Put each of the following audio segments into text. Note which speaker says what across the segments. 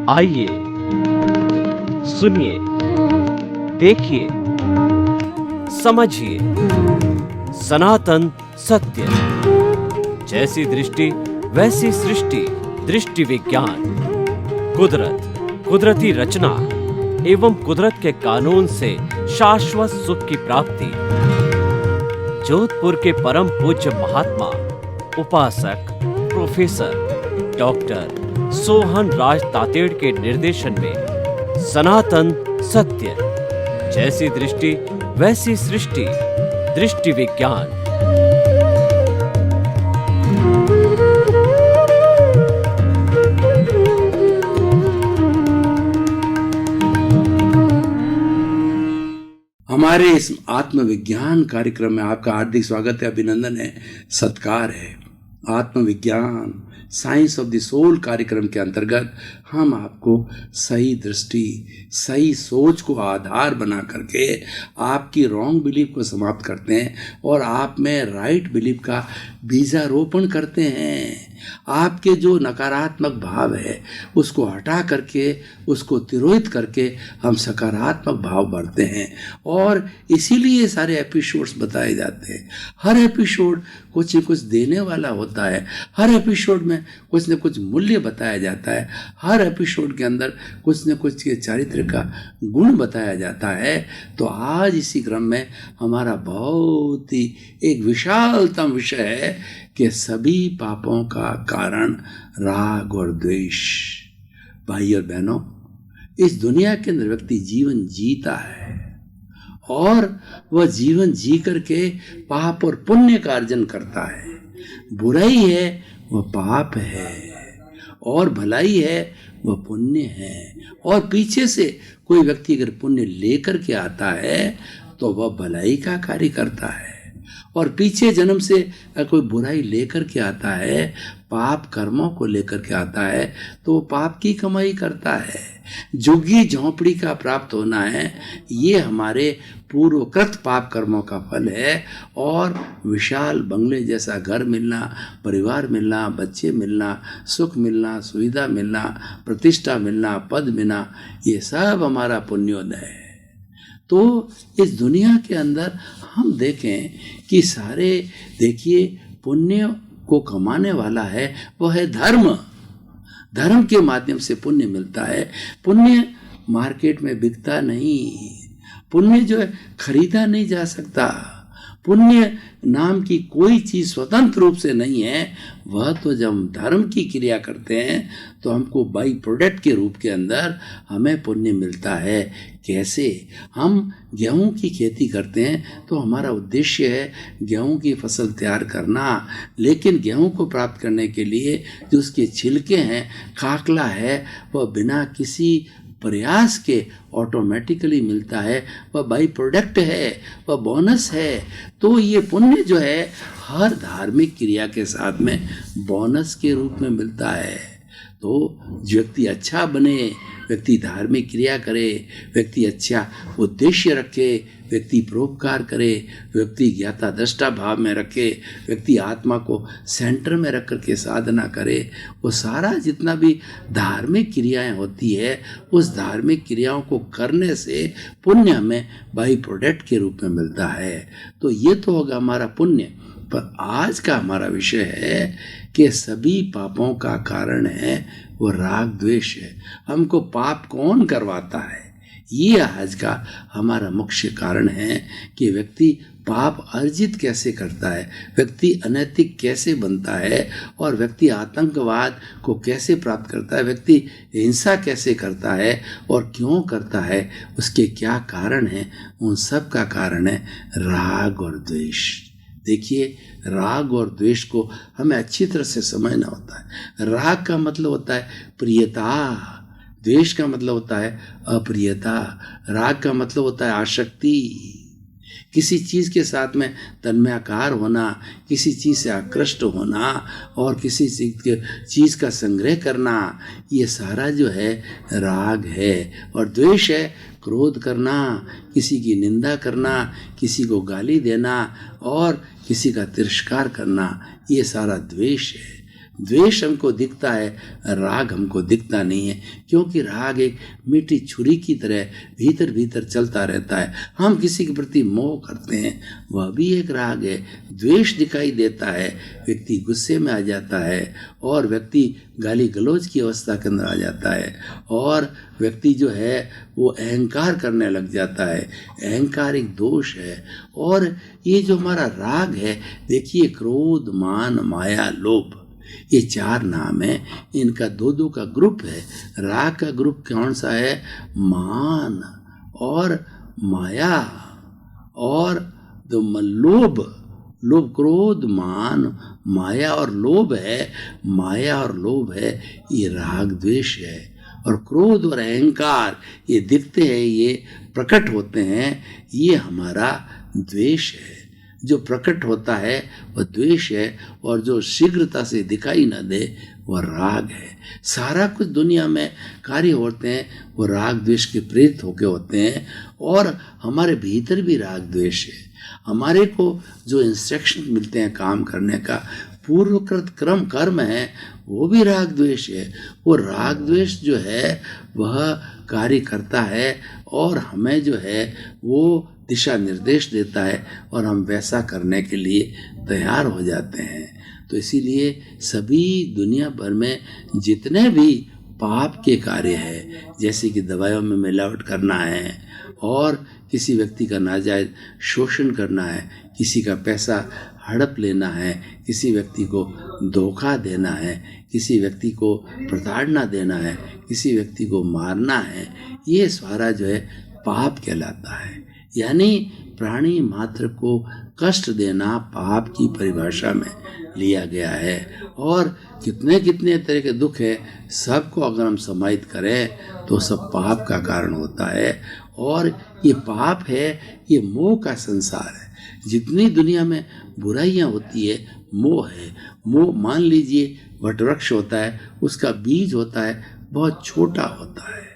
Speaker 1: आइए, सुनिए, देखिए, समझिए सनातन सत्य। जैसी दृष्टि वैसी सृष्टि, दृष्टि विज्ञान। कुदरत, कुदरती रचना एवं कुदरत के कानून से शाश्वत सुख की प्राप्ति। जोधपुर के परम पूज्य महात्मा उपासक प्रोफेसर डॉक्टर सोहन राज तातेड़ के निर्देशन में सनातन सत्य। जैसी दृष्टि वैसी सृष्टि, दृष्टि विज्ञान।
Speaker 2: हमारे इस आत्मविज्ञान कार्यक्रम में आपका हार्दिक स्वागत है, अभिनंदन है, सत्कार है। आत्मविज्ञान साइंस ऑफ द सोल कार्यक्रम के अंतर्गत हम आपको सही दृष्टि, सही सोच को आधार बना करके आपकी रॉन्ग बिलीफ को समाप्त करते हैं और आप में राइट बिलीफ का बीजारोपण करते हैं। आपके जो नकारात्मक भाव है उसको हटा करके, उसको तिरोहित करके हम सकारात्मक भाव भरते हैं और इसीलिए सारे एपिसोड्स बताए जाते हैं। हर एपिसोड कुछ न कुछ देने वाला होता है, हर एपिसोड में कुछ न कुछ मूल्य बताया जाता है, हर एपिसोड के अंदर कुछ न कुछ के चारित्र का गुण बताया जाता है। तो आज इसी क्रम में हमारा बहुत ही एक विशालतम विषय है कि सभी पापों का कारण राग और द्वेष। भाई और बहनों, इस दुनिया के अंदर व्यक्ति जीवन जीता है और वह जीवन जी करके पाप और पुण्य का अर्जन करता है। बुराई है वह पाप है और भलाई है वह पुण्य है। और पीछे से कोई व्यक्ति अगर पुण्य लेकर के आता है तो वह भलाई का कार्य करता है और पीछे जन्म से कोई बुराई लेकर के आता है, पाप कर्मों को लेकर के आता है, तो पाप की कमाई करता है। झुग्गी झोंपड़ी का प्राप्त होना है, ये हमारे पूर्वकृत पाप कर्मों का फल है। और विशाल बंगले जैसा घर मिलना, परिवार मिलना, बच्चे मिलना, सुख मिलना, सुविधा मिलना, प्रतिष्ठा मिलना, पद मिलना, ये सब हमारा पुण्योदय है। तो इस दुनिया के अंदर हम देखें कि सारे, देखिए, पुण्य को कमाने वाला है वह है धर्म। धर्म के माध्यम से पुण्य मिलता है। पुण्य मार्केट में बिकता नहीं, पुण्य जो है खरीदा नहीं जा सकता। पुण्य नाम की कोई चीज़ स्वतंत्र रूप से नहीं है। वह तो जब हम धर्म की क्रिया करते हैं तो हमको बाई प्रोडक्ट के रूप के अंदर हमें पुण्य मिलता है। कैसे? हम गेहूं की खेती करते हैं तो हमारा उद्देश्य है गेहूं की फसल तैयार करना, लेकिन गेहूं को प्राप्त करने के लिए जो उसके छिलके हैं, खाकला है, वह बिना किसी प्रयास के ऑटोमेटिकली मिलता है। वह बाई प्रोडक्ट है, वह बोनस है। तो ये पुण्य जो है हर धार्मिक क्रिया के साथ में बोनस के रूप में मिलता है। तो जो व्यक्ति अच्छा बने, व्यक्ति धार्मिक क्रिया करे, व्यक्ति अच्छा उद्देश्य रखे, व्यक्ति परोपकार करे, व्यक्ति ज्ञाता दृष्टा भाव में रखे, व्यक्ति आत्मा को सेंटर में रख करके साधना करे, वो सारा जितना भी धार्मिक क्रियाएं होती है उस धार्मिक क्रियाओं को करने से पुण्य हमें बाई प्रोडक्ट के रूप में मिलता है। तो ये तो होगा हमारा पुण्य। पर आज का हमारा विषय है कि सभी पापों का कारण है वो राग द्वेष है। हमको पाप कौन करवाता है, ये आज का हमारा मुख्य कारण है कि व्यक्ति पाप अर्जित कैसे करता है, व्यक्ति अनैतिक कैसे बनता है और व्यक्ति आतंकवाद को कैसे प्राप्त करता है, व्यक्ति हिंसा कैसे करता है और क्यों करता है, उसके क्या कारण हैं। उन सब का कारण है राग और द्वेष। देखिए, राग और द्वेष को हमें अच्छी तरह से समझना होता है। राग का मतलब होता है प्रियता, द्वेष का मतलब होता है अप्रियता। राग का मतलब होता है आसक्ति, किसी चीज़ के साथ में तन्मयाकार होना, किसी चीज़ से आकृष्ट होना और किसी चीज़ का संग्रह करना, ये सारा जो है राग है। और द्वेष है क्रोध करना, किसी की निंदा करना, किसी को गाली देना और किसी का तिरस्कार करना, ये सारा द्वेष है। द्वेष हमको दिखता है, राग हमको दिखता नहीं है, क्योंकि राग एक मीठी छुरी की तरह भीतर भीतर चलता रहता है। हम किसी के प्रति मोह करते हैं, वह भी एक राग है। द्वेष दिखाई देता है, व्यक्ति गुस्से में आ जाता है और व्यक्ति गाली गलौज की अवस्था के अंदर आ जाता है और व्यक्ति जो है वो अहंकार करने लग जाता है। अहंकार एक दोष है। और ये जो हमारा राग है, देखिए, क्रोध, मान, माया, लोभ, ये 4 नाम है। इनका 2-2 का ग्रुप है। राग का ग्रुप कौन सा है? मान और माया और लोभ। क्रोध, मान, माया और लोभ है। माया और लोभ है, ये राग द्वेष है। और क्रोध और अहंकार ये दिखते हैं, ये प्रकट होते हैं, ये हमारा द्वेष है। जो प्रकट होता है वह द्वेष है और जो शीघ्रता से दिखाई न दे वह राग है। सारा कुछ दुनिया में कार्य होते हैं वो राग द्वेष के प्रेरित होके होते हैं और हमारे भीतर भी राग द्वेष है। हमारे को जो इंस्ट्रक्शन मिलते हैं काम करने का, पूर्वकृत कर्म है, वो भी राग द्वेष है। वो राग द्वेष जो है वह कार्य करता है और हमें जो है वो दिशा निर्देश देता है और हम वैसा करने के लिए तैयार हो जाते हैं। तो इसीलिए सभी दुनिया भर में जितने भी पाप के कार्य हैं, जैसे कि दवाइयों में मिलावट करना है और किसी व्यक्ति का नाजायज शोषण करना है, किसी का पैसा हड़प लेना है, किसी व्यक्ति को धोखा देना है, किसी व्यक्ति को प्रताड़ना देना है, किसी व्यक्ति को मारना है, ये सारा जो है पाप कहलाता है। यानी प्राणी मात्र को कष्ट देना पाप की परिभाषा में लिया गया है। और कितने कितने तरह के दुख है, सबको अगर हम समाहित करें तो सब पाप का कारण होता है। और ये पाप है, ये मोह का संसार है। जितनी दुनिया में बुराइयां होती है, मोह है। मोह, मान लीजिए वटवृक्ष होता है, उसका बीज होता है, बहुत छोटा होता है,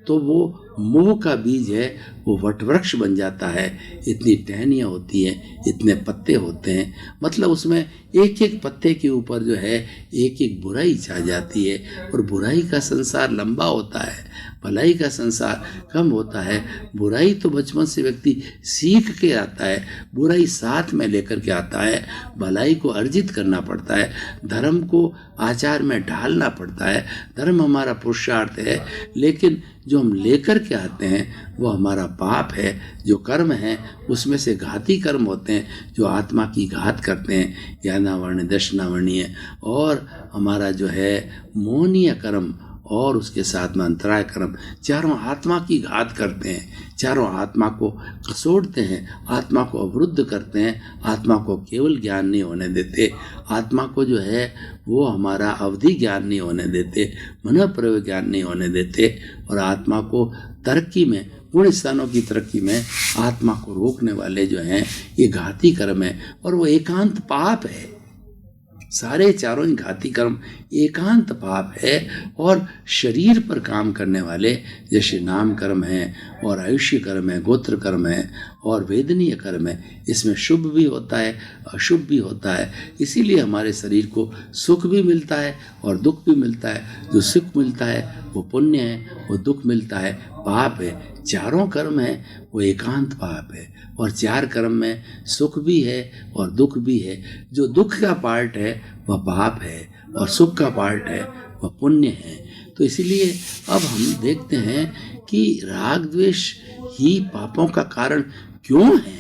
Speaker 2: तो वो मोह का बीज है, वो वटवृक्ष बन जाता है। इतनी टहनियाँ होती हैं, इतने पत्ते होते हैं, मतलब उसमें एक एक पत्ते के ऊपर जो है एक एक बुराई छा जाती है। और बुराई का संसार लंबा होता है, भलाई का संसार कम होता है। बुराई तो बचपन से व्यक्ति सीख के आता है, बुराई साथ में लेकर के आता है। भलाई को अर्जित करना पड़ता है, धर्म को आचार में ढालना पड़ता है। धर्म हमारा पुरुषार्थ है, लेकिन जो हम लेकर के आते हैं वो हमारा पाप है। जो कर्म है उसमें से घाती कर्म होते हैं, जो आत्मा की घात करते हैं, यानावर्ण्य, दशनावर्णीय, और हमारा जो है मोहनीय कर्म और उसके साथ में अंतराय कर्म, चारों आत्मा की घात करते हैं, चारों आत्मा को कसोड़ते हैं, आत्मा को अवरुद्ध करते हैं, आत्मा को केवल ज्ञान नहीं होने देते, आत्मा को जो है वो हमारा अवधि ज्ञान नहीं होने देते, मन प्रयोग ज्ञान नहीं होने देते, और आत्मा को तरक्की में, गुण स्थानों की तरक्की में आत्मा को रोकने वाले जो हैं, ये घाती कर्म है। और वो एकांत पाप है। सारे चारों ही घाती कर्म एकांत पाप है। और शरीर पर काम करने वाले जैसे नाम कर्म है और आयुष्य कर्म है, गोत्र कर्म है और वेदनीय कर्म है, इसमें शुभ भी होता है, अशुभ भी होता है। इसीलिए हमारे शरीर को सुख भी मिलता है और दुख भी मिलता है। जो सुख मिलता है वो पुण्य है, वो दुख मिलता है पाप है। चारों कर्म है वो एकांत पाप है। और 4 कर्म में सुख भी है और दुख भी है। जो दुख का पार्ट है वह पाप है और सुख का पार्ट है वह पुण्य है। तो इसीलिए अब हम देखते हैं कि राग द्वेष ही पापों का कारण क्यों है।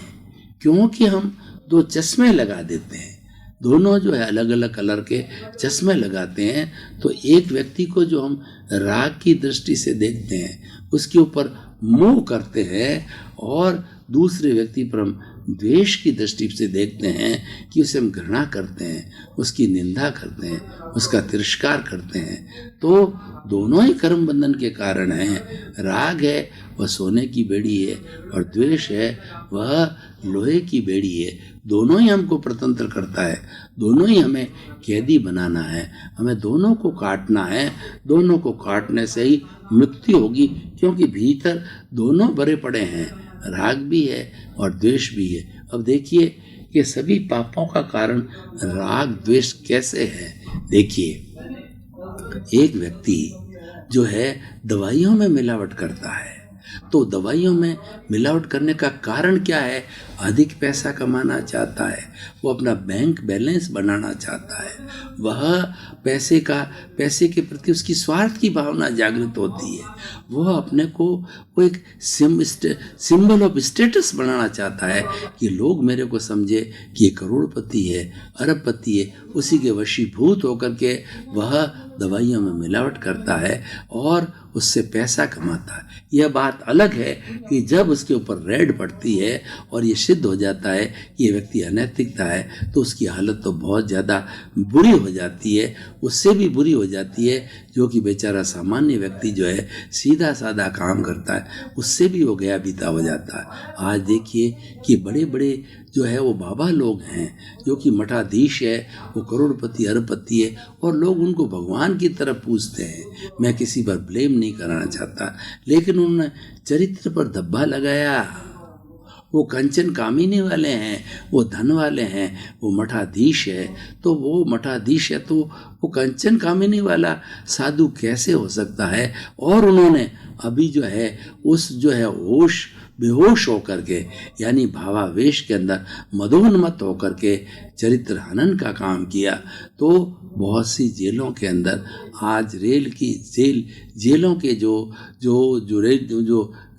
Speaker 2: क्योंकि हम 2 चश्मे लगा देते हैं, दोनों जो है अलग अलग कलर के चश्मे लगाते हैं। तो एक व्यक्ति को जो हम राग की दृष्टि से देखते हैं उसके ऊपर मोह करते हैं, और दूसरे व्यक्ति पर हम द्वेष की दृष्टि से देखते हैं कि उसे हम घृणा करते हैं, उसकी निंदा करते हैं, उसका तिरस्कार करते हैं। तो दोनों ही कर्म बंधन के कारण हैं। राग है वह सोने की बेड़ी है और द्वेष है वह लोहे की बेड़ी है। दोनों ही हमको स्वतंत्र करता है, दोनों ही हमें कैदी बनाना है, हमें दोनों को काटना है। दोनों को काटने से ही मुक्ति होगी, क्योंकि भीतर दोनों भरे पड़े हैं, राग भी है और द्वेष भी है। अब देखिए कि सभी पापों का कारण राग द्वेष कैसे है। देखिए, एक व्यक्ति जो है दवाइयों में मिलावट करता है, तो दवाइयों में मिलावट करने का कारण क्या है? अधिक पैसा कमाना चाहता है, वो अपना बैंक बैलेंस बनाना चाहता है, वह पैसे के प्रति उसकी स्वार्थ की भावना जागृत होती है, वह अपने को वो एक सिंबल ऑफ स्टेटस बनाना चाहता है कि लोग मेरे को समझे कि ये करोड़पति है, अरबपति है। उसी के वशीभूत होकर के वह दवाइयों में मिलावट करता है और उससे पैसा कमाता है। यह बात अलग है कि जब उसके ऊपर रेड पड़ती है और ये सिद्ध हो जाता है कि ये व्यक्ति अनैतिकता है, तो उसकी हालत तो बहुत ज़्यादा बुरी हो जाती है, उससे भी बुरी हो जाती है जो कि बेचारा सामान्य व्यक्ति जो है सीधा साधा काम करता है, उससे भी वो गया बीता हो जाता है। आज देखिए कि बड़े बड़े जो है वो बाबा लोग हैं, जो कि मठाधीश है, वो करोड़पति अरबपति है और लोग उनको भगवान की तरफ पूजते हैं। मैं किसी पर ब्लेम नहीं कराना चाहता, लेकिन उन्होंने चरित्र पर धब्बा लगाया। वो कंचन कामिनी वाले हैं, वो धन वाले हैं, वो मठाधीश है, तो वो मठाधीश है तो वो कंचन कामिनी वाला साधु कैसे हो सकता है? और उन्होंने अभी जो है उस जो है होश बेहोश होकर के, यानी भावावेश के अंदर मदोन्मत्त होकर के चरित्र हनन का काम किया। तो बहुत सी जेलों के अंदर आज जेलों के जो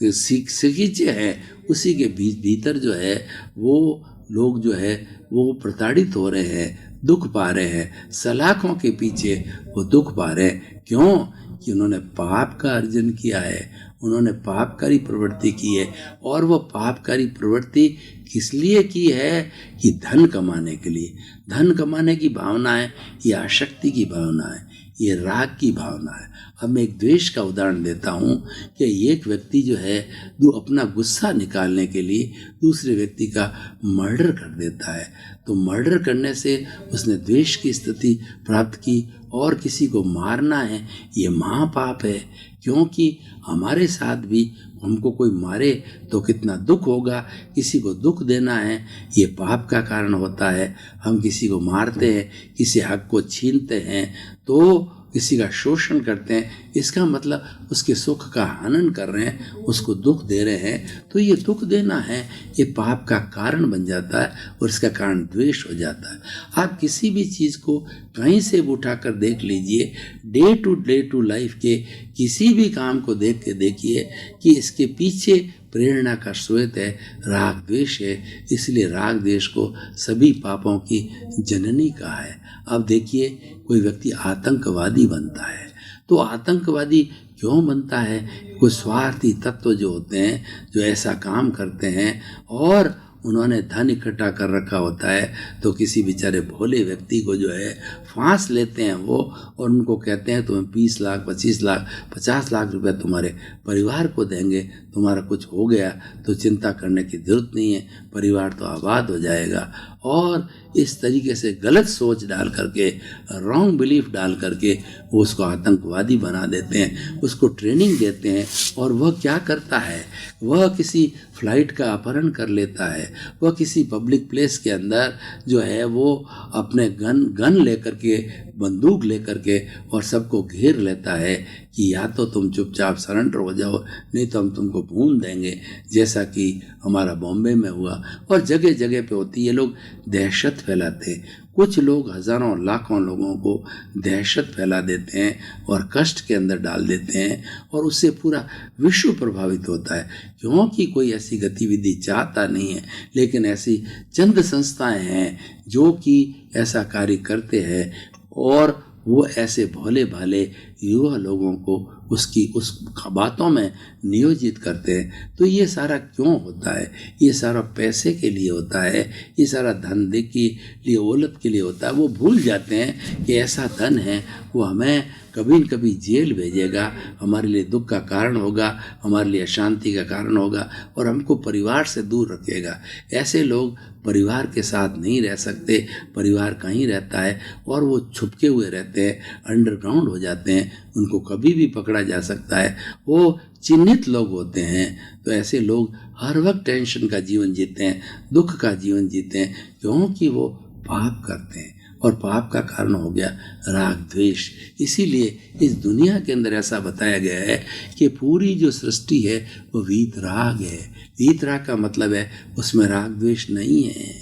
Speaker 2: सिकीचे हैं, उसी के भीतर जो है वो लोग जो है वो प्रताड़ित हो रहे हैं, दुख पा रहे हैं, सलाखों के पीछे वो दुख पा रहे हैं। क्यों? कि उन्होंने पाप का अर्जन किया है, उन्होंने पापकारी प्रवृत्ति की है। और वो पापकारी प्रवृत्ति किस लिए की है? कि धन कमाने के लिए। धन कमाने की भावना है, ये आसक्ति की भावना है, ये राग की भावना है। अब मैं एक द्वेष का उदाहरण देता हूँ कि एक व्यक्ति जो है अपना गुस्सा निकालने के लिए दूसरे व्यक्ति का मर्डर कर देता है। तो मर्डर करने से उसने द्वेष की स्थिति प्राप्त की और किसी को मारना है, ये महापाप है। क्योंकि हमारे साथ भी हमको कोई मारे तो कितना दुख होगा, किसी को दुख देना है ये पाप का कारण होता है। हम किसी को मारते हैं, किसी हक को छीनते हैं, तो किसी का शोषण करते हैं, इसका मतलब उसके सुख का हनन कर रहे हैं, उसको दुख दे रहे हैं। तो ये दुख देना है, ये पाप का कारण बन जाता है और इसका कारण द्वेष हो जाता है। आप किसी भी चीज़ को कहीं से भी उठा कर देख लीजिए, डे टू लाइफ के किसी भी काम को देख के देखिए कि इसके पीछे प्रेरणा का स्रोत है राग द्वेष है। इसलिए राग द्वेष को सभी पापों की जननी कहा है। अब देखिए, कोई व्यक्ति आतंकवादी बनता है, तो आतंकवादी क्यों बनता है? कोई स्वार्थी तत्व जो होते हैं, जो ऐसा काम करते हैं और उन्होंने धन इकट्ठा कर रखा होता है, तो किसी बेचारे भोले व्यक्ति को जो है फांस लेते हैं वो, और उनको कहते हैं तुम्हें 20 लाख 25 लाख 50 लाख रुपए तुम्हारे परिवार को देंगे, तुम्हारा कुछ हो गया तो चिंता करने की जरूरत नहीं है, परिवार तो आबाद हो जाएगा। और इस तरीके से गलत सोच डाल करके, रॉन्ग बिलीफ डाल करके वो उसको आतंकवादी बना देते हैं, उसको ट्रेनिंग देते हैं। और वह क्या करता है? वह किसी फ्लाइट का अपहरण कर लेता है, वह किसी पब्लिक प्लेस के अंदर जो है वो अपने गन लेकर के, बंदूक लेकर के और सबको घेर लेता है कि या तो तुम चुपचाप सरेंडर हो जाओ, नहीं तो हम तुमको भून देंगे, जैसा कि हमारा बॉम्बे में हुआ और जगह जगह पे होती है। लोग दहशत फैलाते हैं, कुछ लोग हजारों लाखों लोगों को दहशत फैला देते हैं और कष्ट के अंदर डाल देते हैं, और उससे पूरा विश्व प्रभावित होता है। क्योंकि कोई ऐसी गतिविधि चाहता नहीं है, लेकिन ऐसी चंद संस्थाएं हैं जो कि ऐसा कार्य करते हैं और वो ऐसे भोले भाले युवा लोगों को उस बातों में नियोजित करते हैं। तो ये सारा क्यों होता है? ये सारा पैसे के लिए होता है, ये सारा धन के लिए, औलत के लिए होता है। वो भूल जाते हैं कि ऐसा धन है वो हमें कभी न कभी जेल भेजेगा, हमारे लिए दुख का कारण होगा, हमारे लिए अशांति का कारण होगा और हमको परिवार से दूर रखेगा। ऐसे लोग परिवार के साथ नहीं रह सकते, परिवार कहीं रहता है और वो छुपके हुए रहते हैं, अंडरग्राउंड हो जाते हैं, उनको कभी भी पकड़ा जा सकता है, वो चिन्हित लोग होते हैं। तो ऐसे लोग हर वक्त टेंशन का जीवन जीते हैं, दुख का जीवन जीते हैं, क्योंकि वो पाप करते हैं और पाप का कारण हो गया राग द्वेष। इसीलिए इस दुनिया के अंदर ऐसा बताया गया है कि पूरी जो सृष्टि है वो वीतराग है। वीतराग का मतलब है उसमें राग द्वेष नहीं है।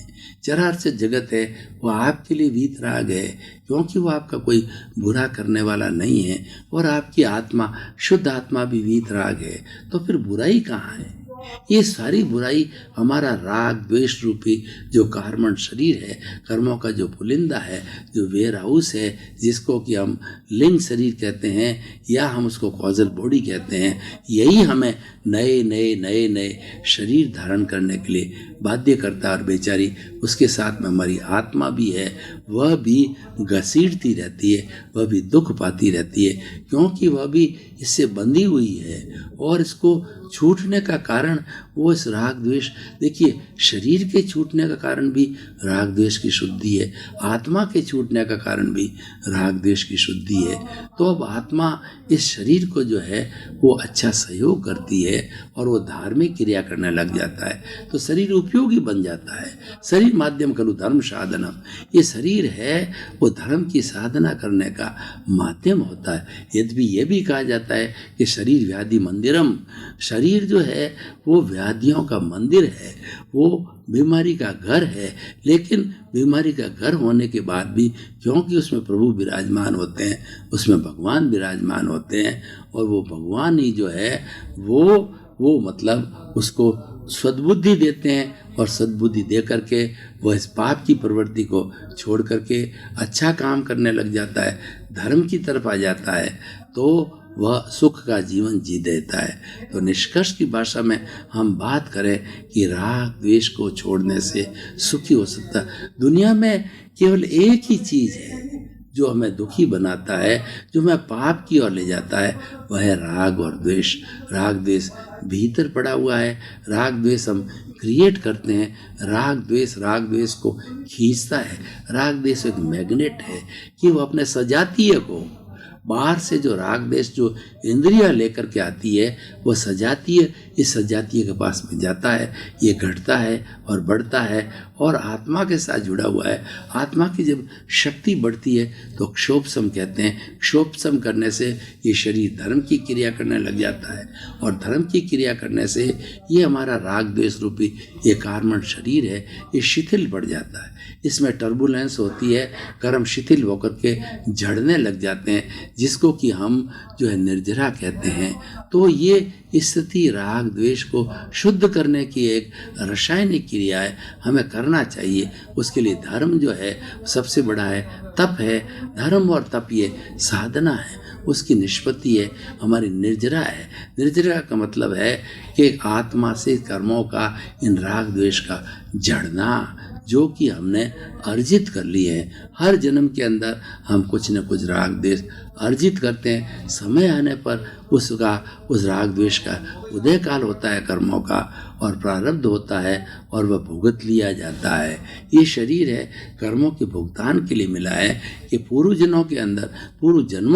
Speaker 2: चराचर जगत है वो आपके लिए वीतराग है, क्योंकि वो आपका कोई बुरा करने वाला नहीं है, और आपकी आत्मा, शुद्ध आत्मा भी वीतराग है। तो फिर बुराई कहाँ है? ये सारी बुराई हमारा राग द्वेष रूपी जो कार्मण शरीर है, कर्मों का जो पुलिंदा है, जो वेयर हाउस है, जिसको कि हम लिंग शरीर कहते हैं या हम उसको कॉजल बॉडी कहते हैं, यही हमें नए नए नए नए शरीर धारण करने के लिए बाध्य करता है। और बेचारी उसके साथ में हमारी आत्मा भी है, वह भी घसीटती रहती है, वह भी दुख पाती रहती है, क्योंकि वह भी इससे बंधी हुई है। और इसको छूटने का कारण वो इस राग द्वेष, देखिए शरीर के छूटने का कारण भी राग द्वेष की शुद्धि है, आत्मा के छूटने का कारण भी राग द्वेष की शुद्धि है। तो अब आत्मा इस शरीर को जो है वो अच्छा सहयोग करती है और वो धार्मिक क्रिया करने लग जाता है, तो शरीर उपयोगी बन जाता है। शरीर माध्यम खलु धर्म साधनम, ये शरीर है वो धर्म की साधना करने का माध्यम होता है। यद्यपि ये भी कहा जाता है कि शरीर व्याधि मंदिरम, शरीर जो है वो व्याधियों का मंदिर है, वो बीमारी का घर है। लेकिन बीमारी का घर होने के बाद भी, क्योंकि उसमें प्रभु विराजमान होते हैं, उसमें भगवान विराजमान होते हैं, और वो भगवान ही जो है वो मतलब उसको सद्बुद्धि देते हैं, और सद्बुद्धि दे करके वह इस पाप की प्रवृत्ति को छोड़ करके अच्छा काम करने लग जाता है, धर्म की तरफ आ जाता है, तो वह सुख का जीवन जी देता है। तो निष्कर्ष की भाषा में हम बात करें कि राग द्वेष को छोड़ने से सुखी हो सकता है। दुनिया में केवल एक ही चीज़ है जो हमें दुखी बनाता है, जो हमें पाप की ओर ले जाता है, वह है राग और द्वेष। राग द्वेष भीतर पड़ा हुआ है, राग द्वेष हम क्रिएट करते हैं, राग द्वेष को खींचता है। राग द्वेष एक मैग्नेट है कि वो अपने सजातीय को, बाहर से जो राग द्वेष जो इंद्रियां लेकर के आती है, वह सजातीय, इस सजातीय के पास में जाता है, ये घटता है और बढ़ता है और आत्मा के साथ जुड़ा हुआ है। आत्मा की जब शक्ति बढ़ती है तो क्षोभसम कहते हैं। क्षोभसम करने से ये शरीर धर्म की क्रिया करने लग जाता है, और धर्म की क्रिया करने से ये हमारा राग द्वेष रूपी ये कार्मण शरीर है, ये शिथिल पड़ जाता है, इसमें टर्बुलेंस होती है, कर्म शिथिल होकर के झड़ने लग जाते हैं, जिसको कि हम जो है निर्जरा कहते हैं। तो ये स्थिति राग द्वेष को शुद्ध करने की एक रासायनिक क्रिया है, हमें करना चाहिए। उसके लिए धर्म जो है सबसे बड़ा है, तप है। धर्म और तप ये साधना है, उसकी निष्पत्ति है, हमारी निर्जरा है। निर्जरा का मतलब है कि आत्मा से कर्मों का, इन राग द्वेष का झड़ना, जो कि हमने अर्जित कर ली है। हर जन्म के अंदर हम कुछ न कुछ राग द्वेष अर्जित करते हैं। समय आने पर उस राग द्वेष का उदय काल होता है कर्मों का, और प्रारब्ध होता है, और वह भुगत लिया जाता है। ये शरीर है कर्मों के भुगतान के लिए मिला है कि पूर्व जन्मों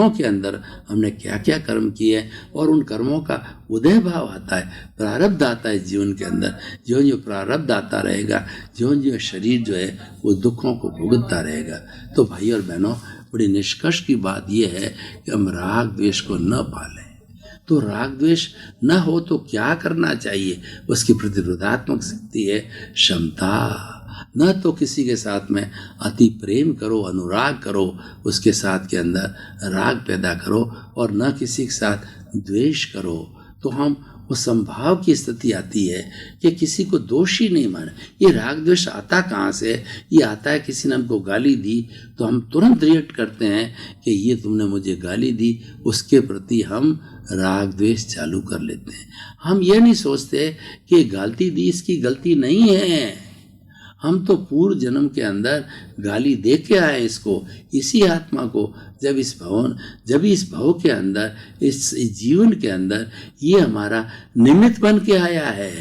Speaker 2: के अंदर हमने क्या क्या कर्म किए, और उन कर्मों का उदय भाव आता है, प्रारब्ध आता है जीवन के अंदर। जो प्रारब्ध आता रहेगा, जो शरीर जो है वो दुखों को भुगतता रहेगा। तो भाई और बहनों, बड़ी निष्कर्ष की बात यह है कि हम राग द्वेष को न पालें। तो राग द्वेष न हो तो क्या करना चाहिए? उसकी प्रतिरोधात्मक शक्ति है क्षमता। न तो किसी के साथ में अति प्रेम करो, अनुराग करो, उसके साथ के अंदर राग पैदा करो, और न किसी के साथ द्वेष करो। तो हम उस संभाव की स्थिति आती है कि किसी को दोषी नहीं माने। ये राग द्वेष आता कहाँ से? ये आता है, किसी ने हमको गाली दी तो हम तुरंत रिएक्ट करते हैं कि ये तुमने मुझे गाली दी, उसके प्रति हम राग द्वेष चालू कर लेते हैं। हम ये नहीं सोचते कि गलती दी, इसकी गलती नहीं है। हम तो पूर्व जन्म के अंदर गाली दे के आए इसको, इसी आत्मा को। जब इस भव के अंदर, इस जीवन के अंदर ये हमारा निमित्त बन के आया है,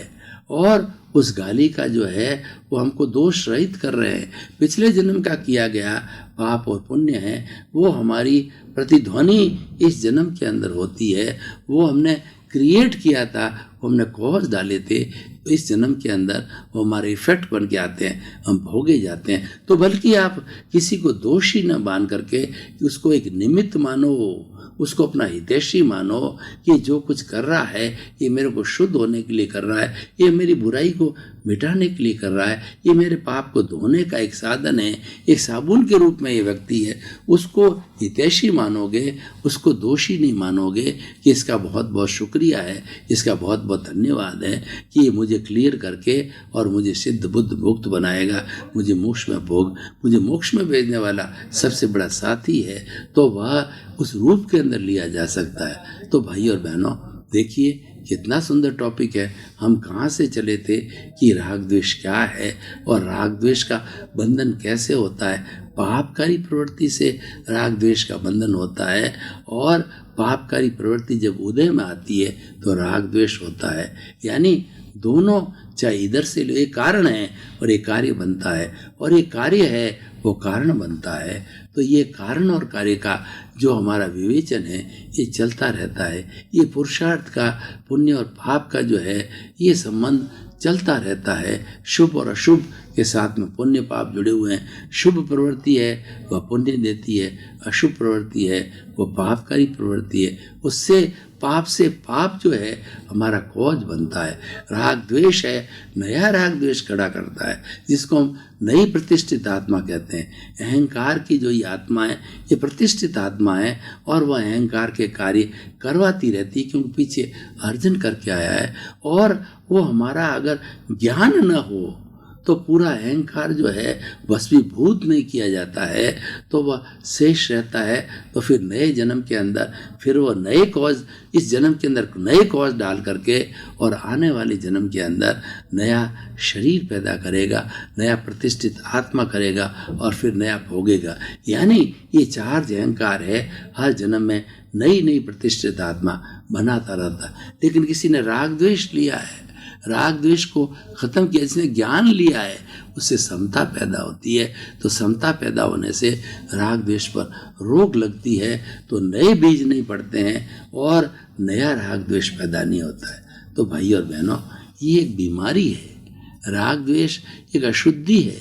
Speaker 2: और उस गाली का जो है वो हमको दोष रहित कर रहे हैं। पिछले जन्म का किया गया पाप और पुण्य है, वो हमारी प्रतिध्वनि इस जन्म के अंदर होती है। वो हमने क्रिएट किया था, वो हमने कॉज डाले थे, इस जन्म के अंदर वो हमारे इफेक्ट बन के आते हैं, हम भोगे जाते हैं। तो बल्कि आप किसी को दोषी न मान करके उसको एक निमित्त मानो, उसको अपना हितैषी मानो कि जो कुछ कर रहा है ये मेरे को शुद्ध होने के लिए कर रहा है, ये मेरी बुराई को मिटाने के लिए कर रहा है, ये मेरे पाप को धोने का एक साधन है, एक साबुन के रूप में ये व्यक्ति है। उसको हितैषी मानोगे, उसको दोषी नहीं मानोगे कि इसका बहुत बहुत शुक्रिया है, इसका बहुत बहुत धन्यवाद है कि ये मुझे क्लियर करके और मुझे सिद्ध बुद्ध मुक्त बनाएगा, मुझे मोक्ष में भेजने वाला सबसे बड़ा साथी है, तो वह उस रूप के अंदर लिया जा सकता है। तो भाई और बहनों, देखिए कितना सुंदर टॉपिक है। हम कहाँ से चले थे कि राग द्वेष क्या है और राग द्वेष का बंधन कैसे होता है। पापकारी प्रवृत्ति से राग द्वेष का बंधन होता है, और पापकारी प्रवृत्ति जब उदय में आती है तो राग द्वेष होता है। यानी दोनों, चाहे इधर से एक कारण है और एक कार्य बनता है, और एक कार्य है वो कारण बनता है। तो ये कारण और कार्य का जो हमारा विवेचन है ये चलता रहता है। ये पुरुषार्थ का, पुण्य और पाप का जो है ये संबंध चलता रहता है। शुभ और अशुभ के साथ में पुण्य पाप जुड़े हुए हैं। शुभ प्रवृत्ति है वह पुण्य देती है, अशुभ प्रवृत्ति है वो पापकारी प्रवृत्ति है। उससे पाप से पाप जो है हमारा कॉज बनता है। राग द्वेष है, नया राग द्वेष खड़ा करता है, जिसको हम नई प्रतिष्ठित आत्मा कहते हैं। अहंकार की जो ये आत्मा है ये प्रतिष्ठित आत्मा है, और वह अहंकार के कार्य करवाती रहती है, क्योंकि पीछे अर्जन करके आया है। और वो हमारा अगर ज्ञान न हो तो पूरा अहंकार जो है वशीभूत नहीं किया जाता है, तो वह शेष रहता है। तो फिर नए जन्म के अंदर फिर वह नए कॉज, इस जन्म के अंदर नए कॉज डाल करके और आने वाले जन्म के अंदर नया शरीर पैदा करेगा, नया प्रतिष्ठित आत्मा करेगा और फिर नया भोगेगा। यानी ये चार्ज अहंकार है, हर जन्म में नई नई प्रतिष्ठित आत्मा बनाता रहता है। लेकिन किसी ने राग द्वेष लिया है, राग द्वेष को खत्म किया, जिसने ज्ञान लिया है उससे समता पैदा होती है। तो समता पैदा होने से राग द्वेष पर रोक लगती है, तो नए बीज नहीं पड़ते हैं और नया राग द्वेष पैदा नहीं होता है। तो भाई और बहनों, ये एक बीमारी है। राग द्वेष एक अशुद्धि है,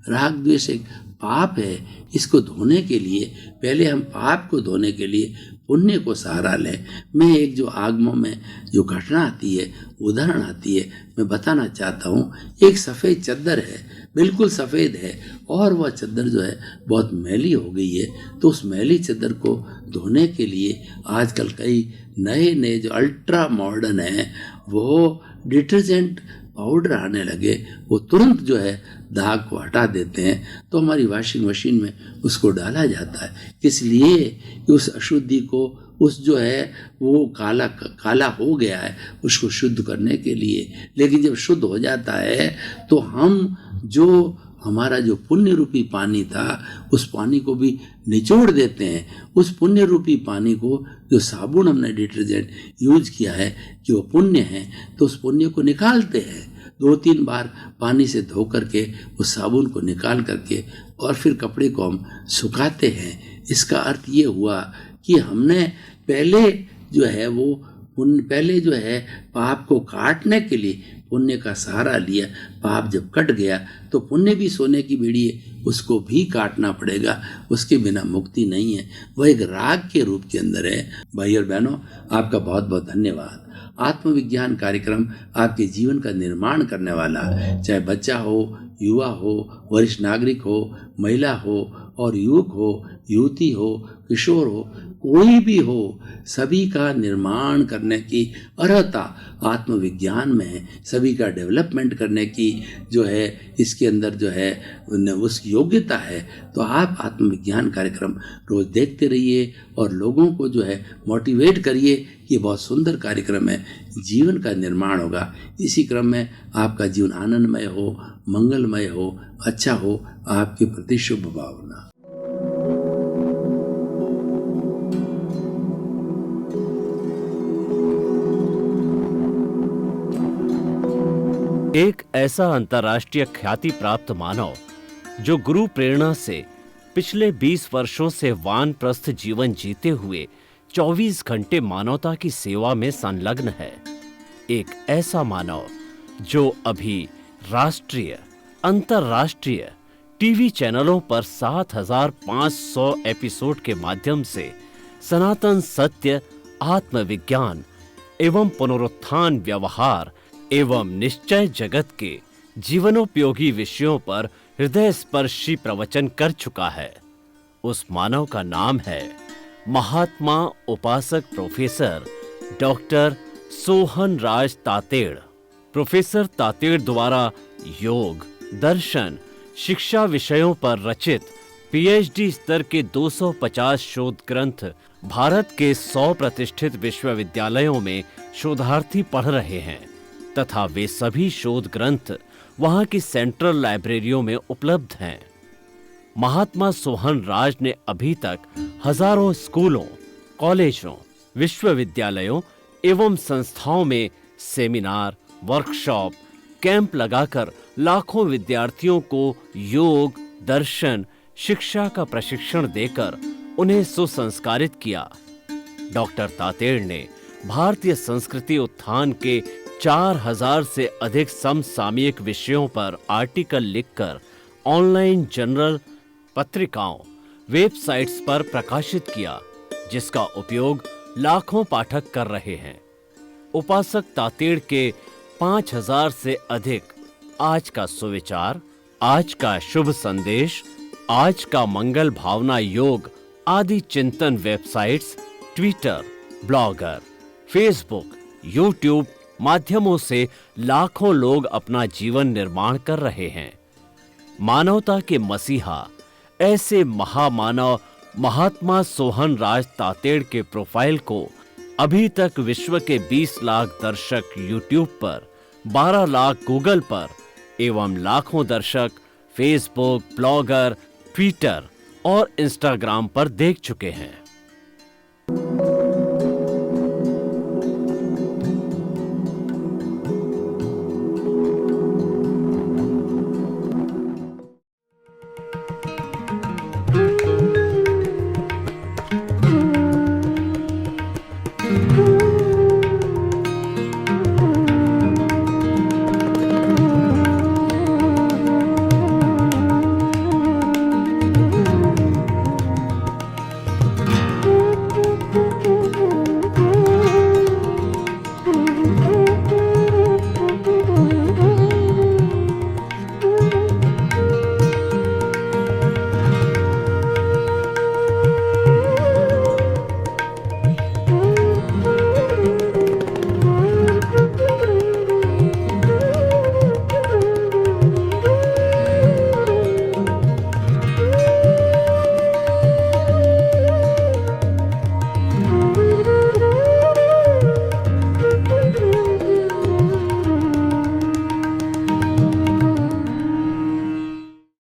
Speaker 2: राग द्वेष एक पाप है। इसको धोने के लिए पहले हम पाप को धोने के लिए पुण्य को सहारा लें। मैं एक जो आगमों में जो घटना आती है, उदाहरण आती है, मैं बताना चाहता हूँ। एक सफ़ेद चद्दर है, बिल्कुल सफ़ेद है, और वह चद्दर जो है बहुत मैली हो गई है। तो उस मैली चद्दर को धोने के लिए आजकल कई नए नए जो अल्ट्रा मॉडर्न है वो डिटर्जेंट पाउडर आने लगे, वो तुरंत जो है दाग को हटा देते हैं। तो हमारी वॉशिंग मशीन में उसको डाला जाता है, इसलिए कि उस अशुद्धि को, उस जो है वो काला काला हो गया है उसको शुद्ध करने के लिए। लेकिन जब शुद्ध हो जाता है तो हम जो हमारा जो पुण्य रूपी पानी था उस पानी को भी निचोड़ देते हैं। उस पुण्य रूपी पानी को, जो साबुन हमने डिटर्जेंट यूज किया है कि वो पुण्य है, तो उस पुण्य को निकालते हैं 2-3 बार पानी से धो करके, उस साबुन को निकाल करके, और फिर कपड़े को हम सुखाते हैं। इसका अर्थ ये हुआ कि हमने पहले जो है वो पहले जो है पाप को काटने के लिए पुण्य का सहारा लिया। पाप जब कट गया तो पुण्य भी सोने की बेड़ी है, उसको भी काटना पड़ेगा, उसके बिना मुक्ति नहीं है। वह एक राग के रूप के अंदर है। भाई और बहनों, आपका बहुत बहुत धन्यवाद। आत्मविज्ञान कार्यक्रम आपके जीवन का निर्माण करने वाला, चाहे बच्चा हो, युवा हो, वरिष्ठ नागरिक हो, महिला हो और युवक हो, युवती हो, किशोर हो, कोई भी हो, सभी का निर्माण करने की अर्हता आत्मविज्ञान में है। सभी का डेवलपमेंट करने की जो है इसके अंदर जो है उसकी योग्यता है। तो आप आत्मविज्ञान कार्यक्रम रोज देखते रहिए और लोगों को जो है मोटिवेट करिए कि बहुत सुंदर कार्यक्रम है, जीवन का निर्माण होगा। इसी क्रम में आपका जीवन आनंदमय हो, मंगलमय हो, अच्छा हो। आपके प्रति शुभ भावना।
Speaker 1: एक ऐसा अंतर्राष्ट्रीय ख्याति प्राप्त मानव जो गुरु प्रेरणा से पिछले 20 वर्षों से वानप्रस्थ जीवन जीते हुए 24 घंटे मानवता की सेवा में संलग्न है। एक ऐसा मानव जो अभी राष्ट्रीय, अंतर्राष्ट्रीय टीवी चैनलों पर 7,500 एपिसोड के माध्यम से सनातन सत्य, आत्मविज्ञान एवं पुनरुत्थान, व्यवहार एवं निश्चय जगत के जीवनोपयोगी विषयों पर हृदय स्पर्शी प्रवचन कर चुका है। उस मानव का नाम है महात्मा उपासक प्रोफेसर डॉक्टर सोहन राज तातेड़। प्रोफेसर तातेड़ द्वारा योग, दर्शन, शिक्षा विषयों पर रचित पीएचडी स्तर के 250 शोध ग्रंथ भारत के 100 प्रतिष्ठित विश्वविद्यालयों में शोधार्थी पढ़ रहे हैं तथा वे सभी शोध ग्रंथ वहां की सेंट्रल लाइब्रेरियों में उपलब्ध हैं। महात्मा सोहन राज ने अभी तक हजारों स्कूलों, कॉलेजों, विश्वविद्यालयों एवं संस्थाओं में सेमिनार, वर्कशॉप, कैंप लगाकर लाखों विद्यार्थियों को योग, दर्शन, शिक्षा का प्रशिक्षण देकर उन्हें सुसंस्कारित किया। डॉक्टर तातेड़ ने भारतीय संस्कृति उत्थान के 4000 से अधिक समसामयिक विषयों पर आर्टिकल लिखकर ऑनलाइन जर्नल, पत्रिकाओं, वेबसाइट्स पर प्रकाशित किया, जिसका उपयोग लाखों पाठक कर रहे हैं। उपासक तातेड़ के 5000 से अधिक आज का सुविचार, आज का शुभ संदेश, आज का मंगल भावना योग आदि चिंतन websites, Twitter, blogger, Facebook, YouTube माध्यमों से लाखों लोग अपना जीवन निर्माण कर रहे हैं। मानवता के मसीहा ऐसे महामानव महात्मा सोहन राज तातेड़ के प्रोफाइल को अभी तक विश्व के 20 लाख दर्शक यूट्यूब पर, 12 लाख गूगल पर एवं लाखों दर्शक फेसबुक, ब्लॉगर, ट्विटर और इंस्टाग्राम पर देख चुके हैं।